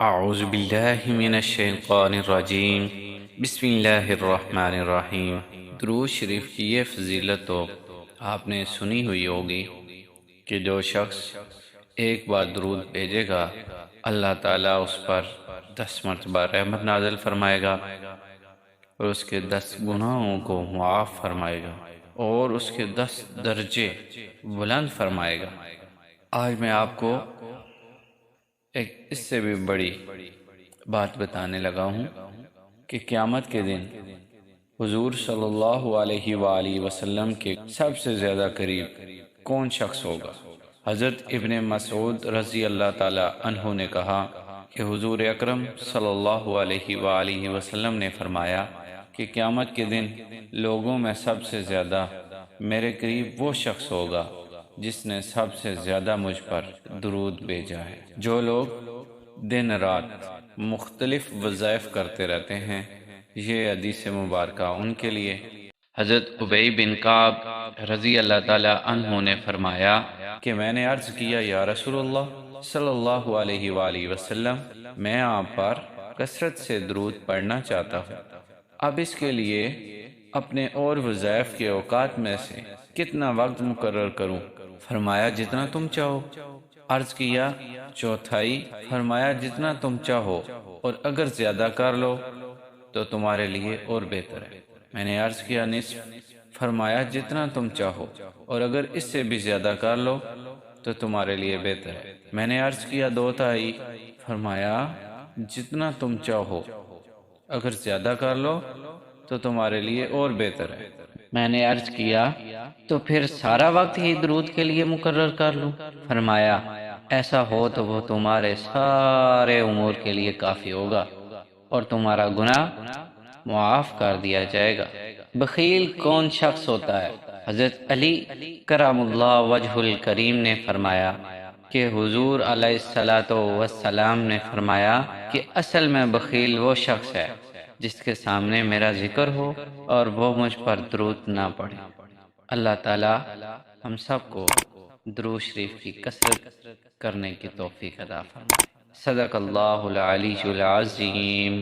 اعوذ باللہ من الشیطان الرجیم بسم اللہ الرحمن الرحیم۔ درود شریف کی یہ فضیلت تو آپ نے سنی ہوئی ہوگی کہ جو شخص ایک بار درود بھیجے گا اللہ تعالیٰ اس پر 10 مرتبہ رحمت نازل فرمائے گا اور اس کے 10 گناہوں کو معاف فرمائے گا اور اس کے 10 درجے بلند فرمائے گا۔ آج میں آپ کو ایک اس سے بھی بڑی بات بتانے لگا ہوں کہ قیامت کے دن حضور صلی اللہ علیہ وآلہ وسلم کے سب سے زیادہ قریب کون شخص ہوگا۔ حضرت ابن مسعود رضی اللہ تعالی عنہ نے کہا کہ حضور اکرم صلی اللہ علیہ وآلہ وسلم نے فرمایا کہ قیامت کے دن لوگوں میں سب سے زیادہ میرے قریب وہ شخص ہوگا جس نے سب سے زیادہ مجھ پر درود بھیجا ہے۔ جو لوگ دن رات مختلف وظائف کرتے رہتے ہیں، یہ حدیث مبارکہ ان کے لیے۔ حضرت ابی بن کعب رضی اللہ تعالی عنہ نے فرمایا کہ میں نے عرض کیا یا رسول اللہ صلی اللہ علیہ وآلہ وسلم، میں آپ پر کثرت سے درود پڑھنا چاہتا ہوں، اب اس کے لیے اپنے اور وظائف کے اوقات میں سے کتنا وقت مقرر کروں؟ فرمایا جتنا تم چاہو۔ عرض کیا چوتھائی؟ فرمایا جتنا تم چاہو، اور اگر زیادہ کر لو تو تمہارے لیے اور بہتر ہے۔ میں نے عرض کیا نصف؟ فرمایا جتنا تم چاہو، اور اگر اس سے بھی زیادہ کر لو تو تمہارے لیے بہتر ہے۔ میں نے عرض کیا دو تہائی؟ فرمایا جتنا تم چاہو، اگر زیادہ کر لو تو تمہارے لیے اور بہتر ہے۔ میں نے عرض کیا تو پھر سارا وقت ہی درود کے لیے مقرر کر لوں؟ فرمایا ایسا ہو تو وہ تمہارے سارے امور کے لیے کافی ہوگا اور تمہارا گناہ معاف کر دیا جائے گا۔ بخیل کون شخص ہوتا ہے؟ حضرت علی کرم اللہ وجہ الکریم نے فرمایا کہ حضور علیہ السلام نے فرمایا کہ اصل میں بخیل وہ شخص ہے جس کے سامنے میرا ذکر ہو اور وہ مجھ پر درود نہ پڑھے۔ اللہ تعالی ہم سب کو درود شریف کی کثرت کرنے کی توفیق عطا فرمائے۔ صدق اللہ العلی العظیم۔